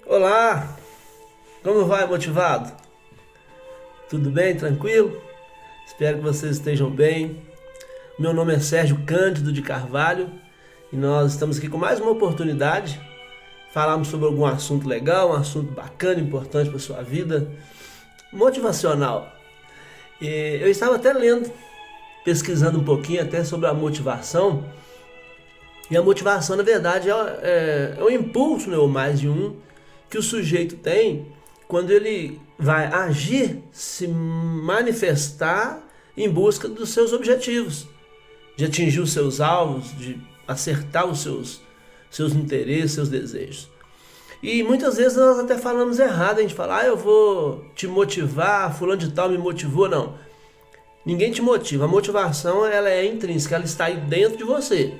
Olá, como vai, motivado? Tudo bem, tranquilo? Espero que vocês estejam bem. Meu nome é Sérgio Cândido de Carvalho e nós estamos aqui com mais uma oportunidade. Falarmos sobre algum assunto legal, um assunto bacana, importante para a sua vida, motivacional. Eu estava até lendo, pesquisando um pouquinho até sobre a motivação. E a motivação, na verdade, é um impulso, né, ou mais de um, que o sujeito tem quando ele vai agir, se manifestar em busca dos seus objetivos, de atingir os seus alvos, de acertar os seus interesses, seus desejos. E muitas vezes nós até falamos errado, a gente fala, eu vou te motivar, fulano de tal me motivou. Não, ninguém te motiva, a motivação ela é intrínseca, ela está aí dentro de você.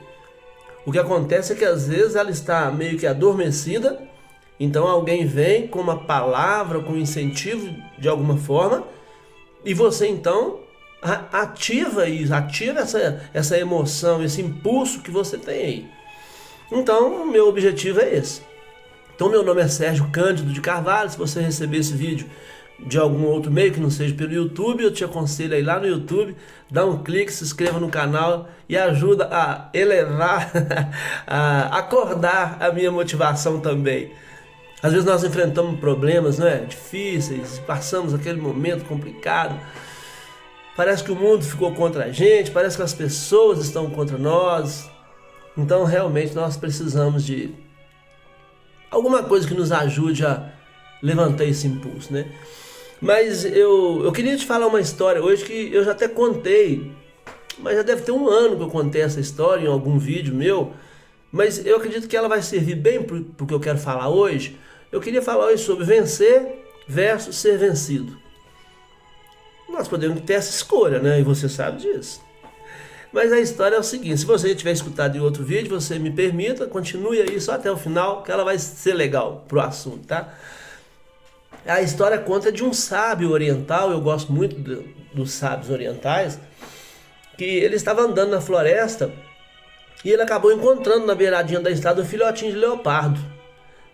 O que acontece é que às vezes ela está meio que adormecida, então alguém vem com uma palavra, com um incentivo de alguma forma, e você então ativa isso, ativa essa emoção, esse impulso que você tem aí. Então, o meu objetivo é esse. Então, meu nome é Sérgio Cândido de Carvalho. Se você receber esse vídeo de algum outro meio que não seja pelo YouTube, eu te aconselho aí lá no YouTube, dá um clique, se inscreva no canal e ajuda a elevar, a acordar a minha motivação também. Às vezes nós enfrentamos problemas, não é? Difíceis, passamos aquele momento complicado, parece que o mundo ficou contra a gente, parece que as pessoas estão contra nós. Então realmente nós precisamos de alguma coisa que nos ajude a levantar esse impulso, né? Mas eu queria te falar uma história hoje que eu já até contei, mas já deve ter um ano que eu contei essa história em algum vídeo meu, mas eu acredito que ela vai servir bem para o que eu quero falar hoje. Eu queria falar hoje sobre vencer versus ser vencido. Nós podemos ter essa escolha, né? E você sabe disso. Mas a história é o seguinte, se você tiver escutado em outro vídeo, você me permita, continue aí só até o final, que ela vai ser legal pro assunto, tá? A história conta de um sábio oriental, eu gosto muito dos sábios orientais, que ele estava andando na floresta e ele acabou encontrando na beiradinha da estrada um filhotinho de leopardo.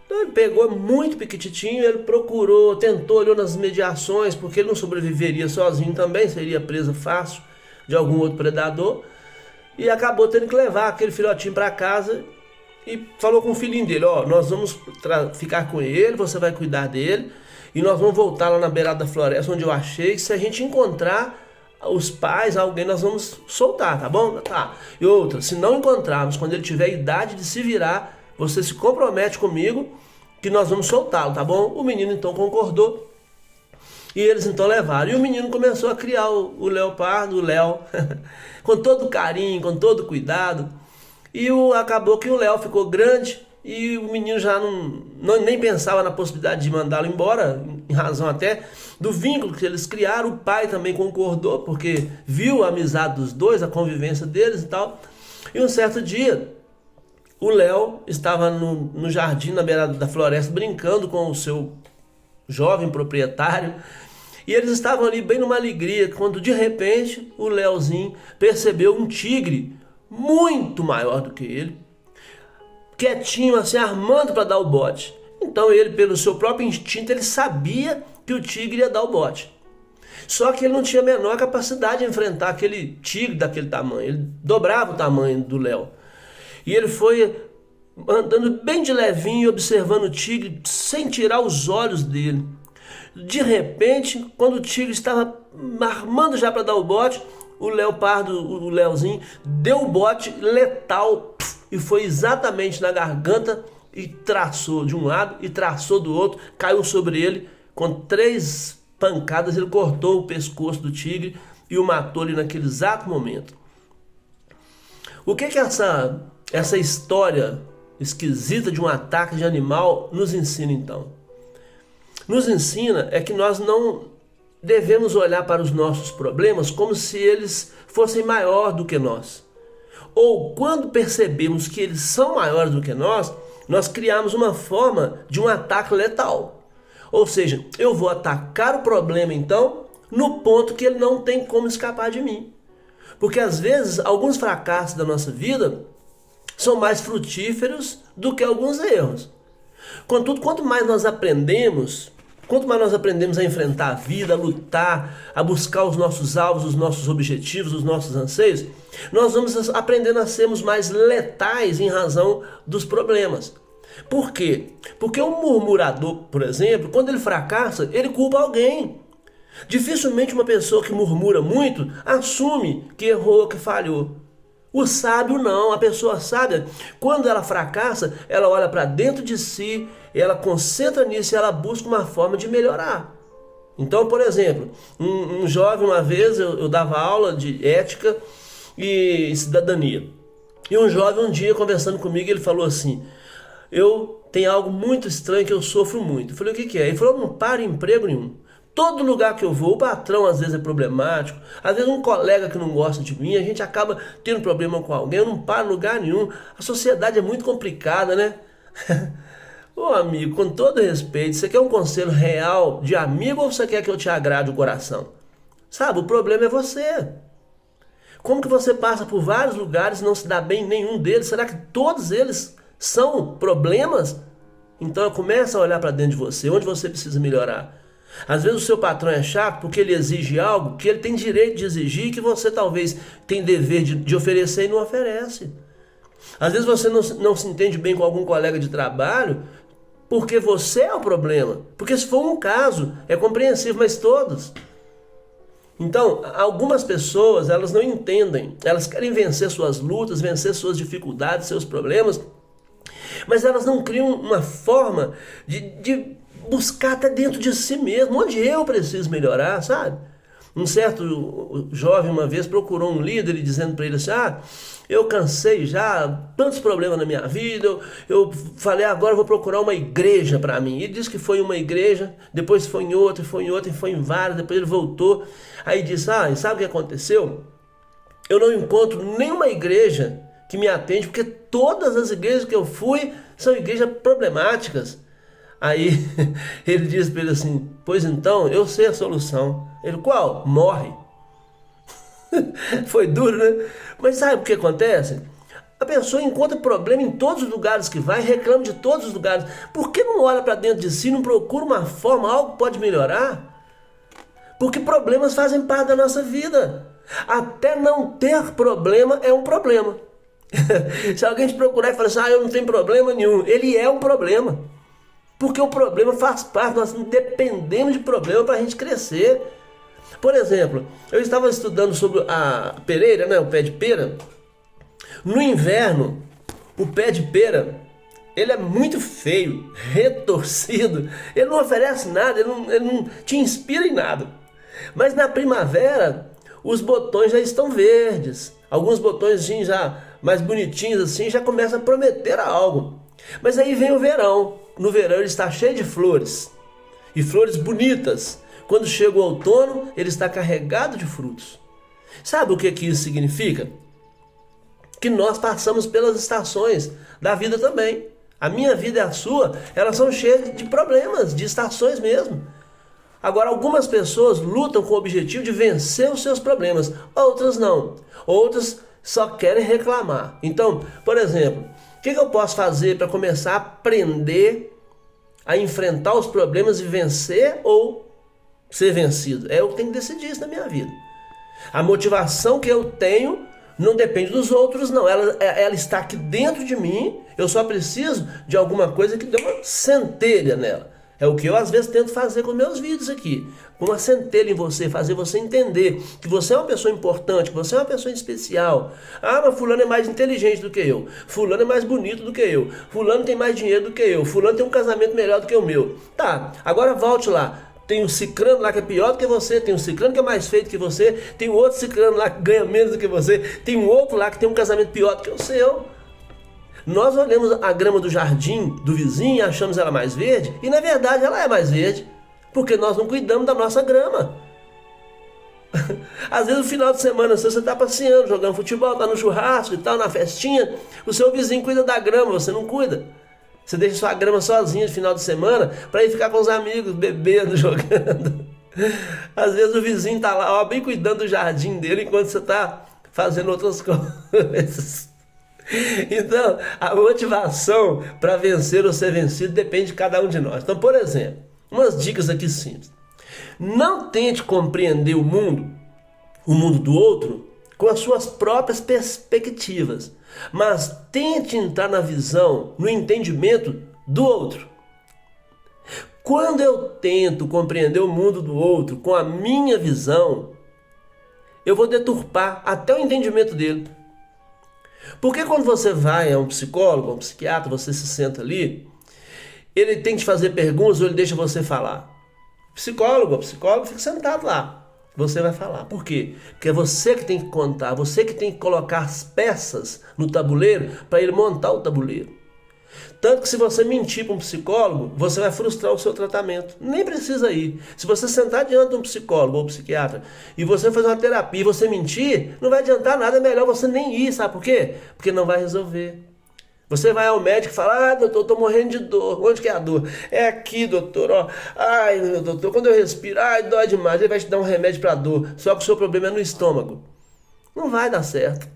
Então ele pegou muito piquititinho, ele procurou, tentou, olhou nas mediações, porque ele não sobreviveria sozinho também, seria presa fácil de algum outro predador, e acabou tendo que levar aquele filhotinho para casa e falou com o filhinho dele, nós vamos ficar com ele, você vai cuidar dele, e nós vamos voltar lá na beirada da floresta onde eu achei, que se a gente encontrar os pais, alguém, nós vamos soltar, tá bom? Tá. E outra, se não encontrarmos, quando ele tiver a idade de se virar, você se compromete comigo que nós vamos soltá-lo, tá bom? O menino então concordou. E eles então levaram. E o menino começou a criar o leopardo, o Léo, com todo carinho, com todo cuidado. E acabou que o Léo ficou grande e o menino já nem pensava na possibilidade de mandá-lo embora, em razão até do vínculo que eles criaram. O pai também concordou, porque viu a amizade dos dois, a convivência deles e tal. E um certo dia, o Léo estava no jardim, na beirada da floresta, brincando com o seu jovem proprietário, e eles estavam ali bem numa alegria, quando de repente o Léozinho percebeu um tigre muito maior do que ele, quietinho assim, armando para dar o bote. Então ele, pelo seu próprio instinto, ele sabia que o tigre ia dar o bote. Só que ele não tinha a menor capacidade de enfrentar aquele tigre daquele tamanho, ele dobrava o tamanho do Léo. E ele foi andando bem de levinho, observando o tigre, sem tirar os olhos dele. De repente, quando o tigre estava armando já para dar o bote, o leopardo, o Léozinho, deu o bote letal e foi exatamente na garganta e traçou de um lado e traçou do outro, caiu sobre ele. Com 3 pancadas ele cortou o pescoço do tigre e o matou ali naquele exato momento. O que essa história esquisita de um ataque de animal nos ensina então? Nos ensina é que nós não devemos olhar para os nossos problemas como se eles fossem maior do que nós. Ou quando percebemos que eles são maiores do que nós criamos uma forma de um ataque letal. Ou seja, eu vou atacar o problema então no ponto que ele não tem como escapar de mim. Porque às vezes alguns fracassos da nossa vida são mais frutíferos do que alguns erros. Contudo, quanto mais nós aprendemos a enfrentar a vida, a lutar, a buscar os nossos alvos, os nossos objetivos, os nossos anseios, nós vamos aprendendo a sermos mais letais em razão dos problemas. Por quê? Porque o murmurador, por exemplo, quando ele fracassa, ele culpa alguém. Dificilmente uma pessoa que murmura muito assume que errou, que falhou. O sábio não, a pessoa sábia, quando ela fracassa, ela olha para dentro de si, ela concentra nisso e ela busca uma forma de melhorar. Então, por exemplo, um jovem, uma vez eu dava aula de ética e cidadania. E um jovem um dia conversando comigo, ele falou assim: eu tenho algo muito estranho que eu sofro muito. Eu falei: o que é? Ele falou: eu não paro em emprego nenhum. Todo lugar que eu vou, o patrão às vezes é problemático, às vezes um colega que não gosta de mim, a gente acaba tendo problema com alguém, eu não paro em lugar nenhum. A sociedade é muito complicada, né? Ô amigo, com todo respeito, você quer um conselho real de amigo ou você quer que eu te agrade o coração? Sabe, o problema é você. Como que você passa por vários lugares e não se dá bem em nenhum deles? Será que todos eles são problemas? Então começa a olhar para dentro de você, onde você precisa melhorar. Às vezes o seu patrão é chato porque ele exige algo que ele tem direito de exigir e que você talvez tem dever de oferecer e não oferece. Às vezes você não se entende bem com algum colega de trabalho porque você é o problema. Porque se for um caso, é compreensível, mas todos. Então, algumas pessoas, elas não entendem, elas querem vencer suas lutas, vencer suas dificuldades, seus problemas, mas elas não criam uma forma de buscar até dentro de si mesmo, onde eu preciso melhorar, sabe? Um certo jovem uma vez procurou um líder e dizendo para ele assim: eu cansei já, tantos problemas na minha vida, eu falei, agora eu vou procurar uma igreja para mim. Ele disse que foi em uma igreja, depois foi em outra, foi em outra, e foi em várias, depois ele voltou. Aí disse: sabe o que aconteceu? Eu não encontro nenhuma igreja que me atende, porque todas as igrejas que eu fui são igrejas problemáticas. Aí ele disse para ele assim: pois então, eu sei a solução. Ele: qual? Morre. Foi duro, né? Mas sabe o que acontece? A pessoa encontra problema em todos os lugares que vai, reclama de todos os lugares. Por que não olha para dentro de si, não procura uma forma, algo que pode melhorar? Porque problemas fazem parte da nossa vida. Até não ter problema é um problema. Se alguém te procurar e falar assim: eu não tenho problema nenhum, ele é um problema. Porque o problema faz parte, nós dependemos de problema para a gente crescer. Por exemplo, eu estava estudando sobre a pereira, né, o pé de pera. No inverno, o pé de pera, ele é muito feio, retorcido, ele não oferece nada, ele não te inspira em nada. Mas na primavera, os botões já estão verdes, alguns botões já mais bonitinhos assim, já começam a prometer algo. Mas aí vem o verão. No verão ele está cheio de flores, e flores bonitas. Quando chega o outono, ele está carregado de frutos. Sabe o que isso significa? Que nós passamos pelas estações da vida também. A minha vida e a sua, elas são cheias de problemas, de estações mesmo. Agora, algumas pessoas lutam com o objetivo de vencer os seus problemas, outras não. Outras só querem reclamar. Então, por exemplo, o que eu posso fazer para começar a aprender a enfrentar os problemas e vencer ou ser vencido? Eu tenho que decidir isso na minha vida. A motivação que eu tenho não depende dos outros, não. Ela está aqui dentro de mim. Eu só preciso de alguma coisa que dê uma centelha nela. É o que eu às vezes tento fazer com meus vídeos aqui. Uma centelha em você, fazer você entender que você é uma pessoa importante, que você é uma pessoa especial. Mas fulano é mais inteligente do que eu. Fulano é mais bonito do que eu. Fulano tem mais dinheiro do que eu. Fulano tem um casamento melhor do que o meu. Tá, agora volte lá. Tem um ciclano lá que é pior do que você, tem um ciclano que é mais feio do que você, tem um outro ciclano lá que ganha menos do que você, tem um outro lá que tem um casamento pior do que o seu. Nós olhamos a grama do jardim do vizinho e achamos ela mais verde, e na verdade ela é mais verde, porque nós não cuidamos da nossa grama. Às vezes no final de semana você está passeando, jogando futebol, está no churrasco e tal, na festinha, o seu vizinho cuida da grama, você não cuida. Você deixa sua grama sozinha no final de semana para ir ficar com os amigos, bebendo, jogando. Às vezes o vizinho está lá, bem cuidando do jardim dele, enquanto você está fazendo outras coisas. Então, a motivação para vencer ou ser vencido depende de cada um de nós. Então, por exemplo, umas dicas aqui simples. Não tente compreender o mundo do outro, com as suas próprias perspectivas, mas tente entrar na visão, no entendimento do outro. Quando eu tento compreender o mundo do outro com a minha visão, eu vou deturpar até o entendimento dele. Porque quando você vai a um psicólogo, a um psiquiatra, você se senta ali, ele tem que te fazer perguntas ou ele deixa você falar. O psicólogo fica sentado lá. Você vai falar. Por quê? Porque é você que tem que contar, você que tem que colocar as peças no tabuleiro para ele montar o tabuleiro. Tanto que se você mentir para um psicólogo, você vai frustrar o seu tratamento. Nem precisa ir. Se você sentar diante de um psicólogo ou psiquiatra e você fazer uma terapia e você mentir, não vai adiantar nada, é melhor você nem ir, sabe por quê? Porque não vai resolver. Você vai ao médico e fala, doutor, tô morrendo de dor. Onde que é a dor? É aqui, doutor, ó. Ai, meu doutor, quando eu respiro, dói demais. Ele vai te dar um remédio para dor. Só que o seu problema é no estômago. Não vai dar certo.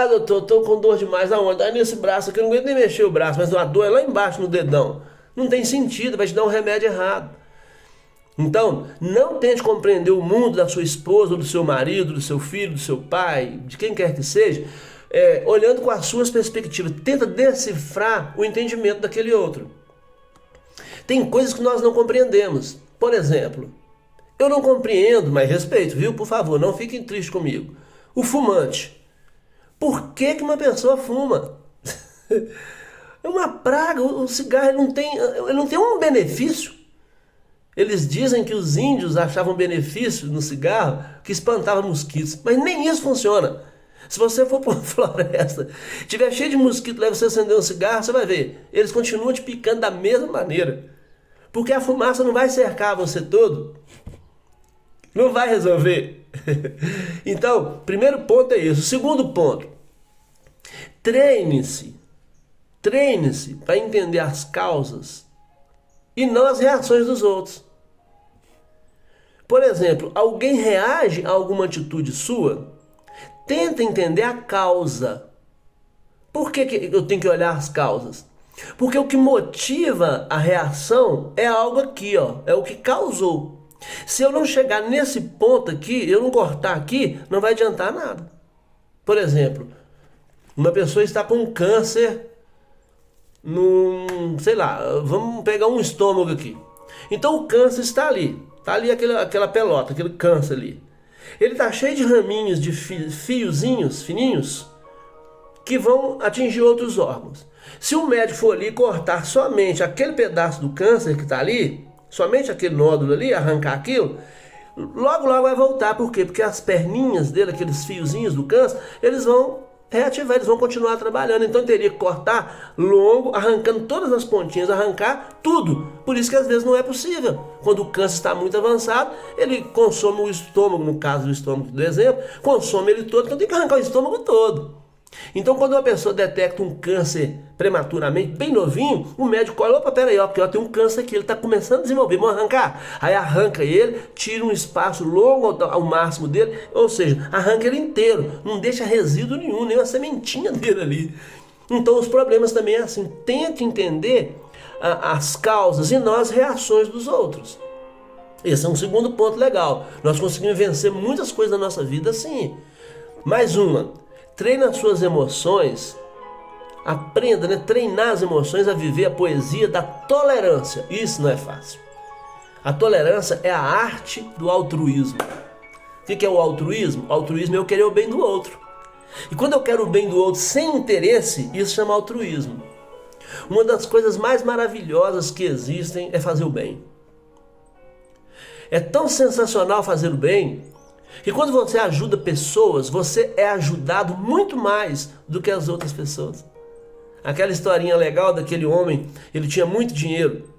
Doutor, tô com dor demais. Aonde? Nesse braço aqui, eu não aguento nem mexer o braço, mas a dor é lá embaixo no dedão. Não tem sentido, vai te dar um remédio errado. Então, não tente compreender o mundo da sua esposa, do seu marido, do seu filho, do seu pai, de quem quer que seja, olhando com as suas perspectivas. Tenta decifrar o entendimento daquele outro. Tem coisas que nós não compreendemos. Por exemplo, eu não compreendo, mas respeito, viu? Por favor, não fiquem tristes comigo. O fumante. Por que uma pessoa fuma? É uma praga. O cigarro ele não tem um benefício. Eles dizem que os índios achavam benefício no cigarro que espantava mosquitos, mas nem isso funciona. Se você for para uma floresta, tiver cheio de mosquito, leva você acender um cigarro, você vai ver. Eles continuam te picando da mesma maneira. Porque a fumaça não vai cercar você todo. Não vai resolver. Então, primeiro ponto é isso. Segundo ponto, treine-se. Treine-se para entender as causas e não as reações dos outros. Por exemplo, alguém reage a alguma atitude sua, tenta entender a causa. Por que eu tenho que olhar as causas? Porque o que motiva a reação é algo aqui, ó, é o que causou. Se eu não chegar nesse ponto aqui, eu não cortar aqui, não vai adiantar nada. Por exemplo, uma pessoa está com um câncer sei lá, vamos pegar um estômago aqui. Então o câncer está ali aquela pelota, aquele câncer ali. Ele está cheio de raminhos, de fiozinhos fininhos, que vão atingir outros órgãos. Se o médico for ali cortar somente aquele pedaço do câncer que está ali, somente aquele nódulo ali, arrancar aquilo, logo vai voltar. Por quê? Porque as perninhas dele, aqueles fiozinhos do câncer, eles vão reativar, eles vão continuar trabalhando. Então teria que cortar longo, arrancando todas as pontinhas, arrancar tudo. Por isso que às vezes não é possível. Quando o câncer está muito avançado, ele consome o estômago, no caso do estômago do exemplo, consome ele todo, então tem que arrancar o estômago todo. Então quando uma pessoa detecta um câncer prematuramente, bem novinho, o médico olha, opa, peraí, porque tem um câncer aqui, ele está começando a desenvolver, vamos arrancar. Aí arranca ele, tira um espaço longo ao máximo dele, ou seja, arranca ele inteiro, não deixa resíduo nenhum, nem uma sementinha dele ali. Então os problemas também é assim, tente entender as causas e não as reações dos outros. Esse é um segundo ponto legal. Nós conseguimos vencer muitas coisas da nossa vida assim. Mais uma, treine as suas emoções, aprenda, treinar as emoções a viver a poesia da tolerância. Isso não é fácil. A tolerância é a arte do altruísmo. O que é o altruísmo? O altruísmo é eu querer o bem do outro. E quando eu quero o bem do outro sem interesse, isso chama altruísmo. Uma das coisas mais maravilhosas que existem é fazer o bem. É tão sensacional fazer o bem que quando você ajuda pessoas, você é ajudado muito mais do que as outras pessoas. Aquela historinha legal daquele homem, ele tinha muito dinheiro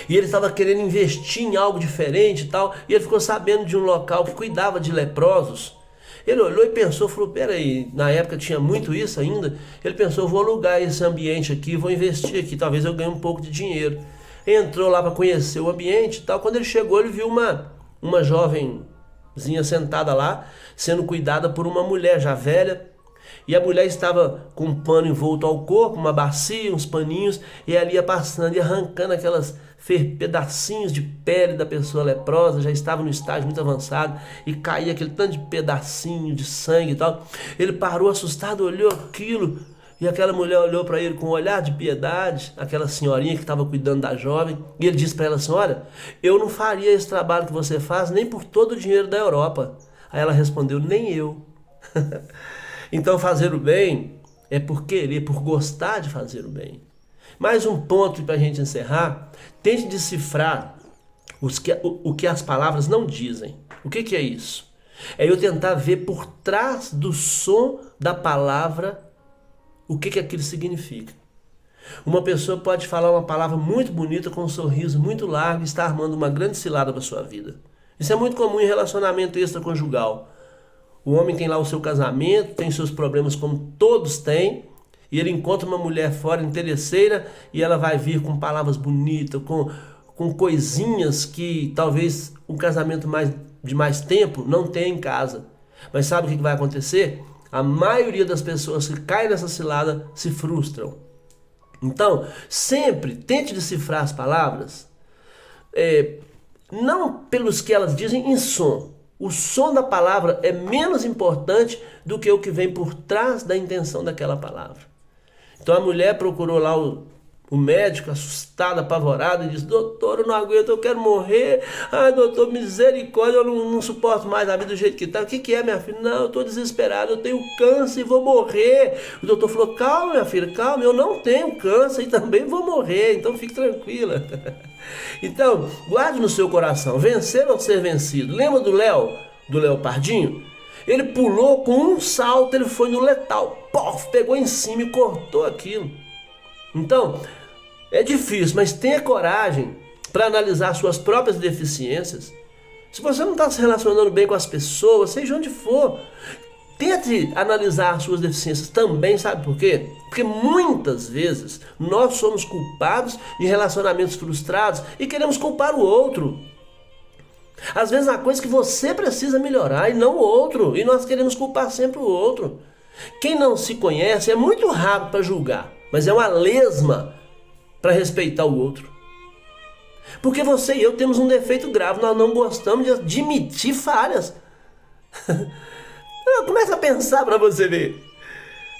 e ele estava querendo investir em algo diferente e tal, e ele ficou sabendo de um local que cuidava de leprosos. Ele olhou e pensou, falou, peraí, na época tinha muito isso ainda, ele pensou, eu vou alugar esse ambiente aqui, vou investir aqui, talvez eu ganhe um pouco de dinheiro. Entrou lá para conhecer o ambiente e tal, quando ele chegou ele viu uma jovenzinha sentada lá, sendo cuidada por uma mulher já velha, E a mulher estava com um pano envolto ao corpo, uma bacia, uns paninhos, e ela ia passando e arrancando aquelas pedacinhos de pele da pessoa leprosa, já estava no estágio muito avançado, e caía aquele tanto de pedacinho de sangue e tal. Ele parou assustado, olhou aquilo, e aquela mulher olhou para ele com um olhar de piedade, aquela senhorinha que estava cuidando da jovem, e ele disse para ela assim: olha, eu não faria esse trabalho que você faz nem por todo o dinheiro da Europa. Aí ela respondeu: nem eu. Então fazer o bem é por querer, por gostar de fazer o bem. Mais um ponto para a gente encerrar: tente decifrar o que as palavras não dizem. O que é isso? É eu tentar ver por trás do som da palavra o que aquilo significa. Uma pessoa pode falar uma palavra muito bonita com um sorriso muito largo e estar armando uma grande cilada para a sua vida. Isso é muito comum em relacionamento extraconjugal. O homem tem lá o seu casamento, tem seus problemas como todos têm, e ele encontra uma mulher fora interesseira e ela vai vir com palavras bonitas, com coisinhas que talvez um casamento de mais tempo não tenha em casa. Mas sabe o que vai acontecer? A maioria das pessoas que caem nessa cilada se frustram. Então, sempre tente decifrar as palavras, não pelos que elas dizem em som. O som da palavra é menos importante do que o que vem por trás da intenção daquela palavra. Então a mulher procurou lá o médico, assustada, apavorada, e disse: doutor, eu não aguento, eu quero morrer. Ai, doutor, misericórdia, eu não suporto mais a vida do jeito que está. O que é, minha filha? Não, eu estou desesperado, eu tenho câncer e vou morrer. O doutor falou: calma, minha filha, calma, eu não tenho câncer e também vou morrer, então fique tranquila. Então, guarde no seu coração: vencer ou ser vencido. Lembra do Leopardinho? Ele pulou com um salto, ele foi no letal, pof, pegou em cima e cortou aquilo. Então, é difícil, mas tenha coragem para analisar suas próprias deficiências. Se você não está se relacionando bem com as pessoas, seja onde for, tente analisar suas deficiências também, sabe por quê? Porque muitas vezes nós somos culpados de relacionamentos frustrados e queremos culpar o outro. Às vezes há coisa que você precisa melhorar e não o outro, e nós queremos culpar sempre o outro. Quem não se conhece é muito rápido para julgar, mas é uma lesma para respeitar o outro. Porque você e eu temos um defeito grave: nós não gostamos de admitir falhas. Começa a pensar para você ver.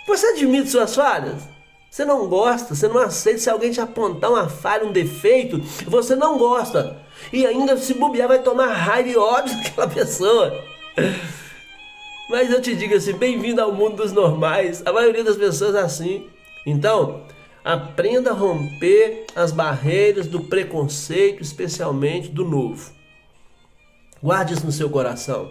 Você admite suas falhas? Você não gosta, você não aceita. Se alguém te apontar uma falha, um defeito, você não gosta. E ainda, se bobear, vai tomar raiva e ódio daquela pessoa. Mas eu te digo assim: bem-vindo ao mundo dos normais. A maioria das pessoas é assim. Então, aprenda a romper as barreiras do preconceito, especialmente do novo. Guarde isso no seu coração.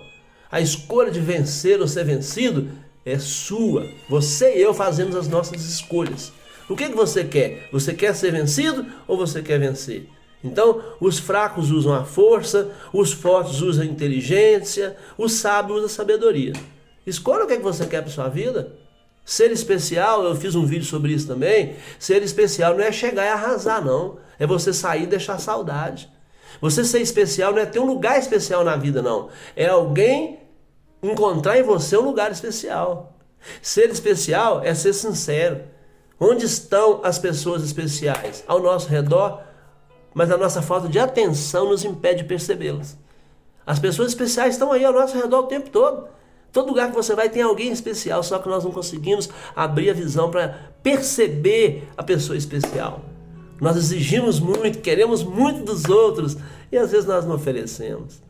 A escolha de vencer ou ser vencido é sua. Você e eu fazemos as nossas escolhas. O que você quer? Você quer ser vencido ou você quer vencer? Então, os fracos usam a força, os fortes usam a inteligência, o sábio usa a sabedoria. Escolha o que você quer para sua vida. Ser especial, eu fiz um vídeo sobre isso também. Ser especial não é chegar e arrasar, não. É você sair e deixar saudade. Você ser especial não é ter um lugar especial na vida, não. É alguém encontrar em você um lugar especial. Ser especial é ser sincero. Onde estão as pessoas especiais? Ao nosso redor, mas a nossa falta de atenção nos impede de percebê-las. As pessoas especiais estão aí ao nosso redor o tempo todo. Todo lugar que você vai tem alguém especial, só que nós não conseguimos abrir a visão para perceber a pessoa especial. Nós exigimos muito, queremos muito dos outros e às vezes nós não oferecemos.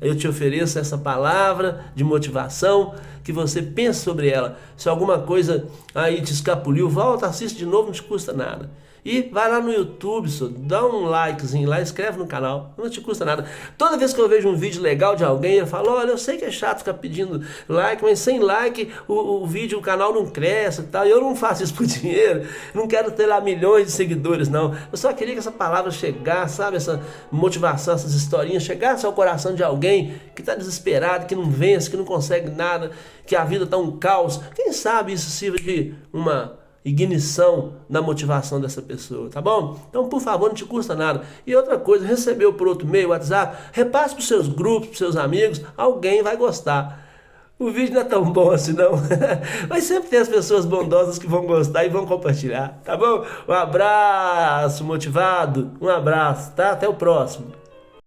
Eu te ofereço essa palavra de motivação, que você pense sobre ela. Se alguma coisa aí te escapuliu, volta, assiste de novo, não te custa nada. E vai lá no YouTube, dá um likezinho lá, inscreve no canal, não te custa nada. Toda vez que eu vejo um vídeo legal de alguém, eu falo: olha, eu sei que é chato ficar pedindo like, mas sem like o vídeo, o canal não cresce e tal. Eu não faço isso por dinheiro, não quero ter lá milhões de seguidores, não. Eu só queria que essa palavra chegasse, sabe, essa motivação, essas historinhas, chegasse ao coração de alguém que está desesperado, que não vence, que não consegue nada, que a vida está um caos. Quem sabe isso sirva de uma ignição na motivação dessa pessoa, tá bom? Então, por favor, não te custa nada. E outra coisa, recebeu por outro meio, WhatsApp, repasse para os seus grupos, para os seus amigos, alguém vai gostar. O vídeo não é tão bom assim não, mas sempre tem as pessoas bondosas que vão gostar e vão compartilhar, tá bom? Um abraço motivado, um abraço, tá? Até o próximo.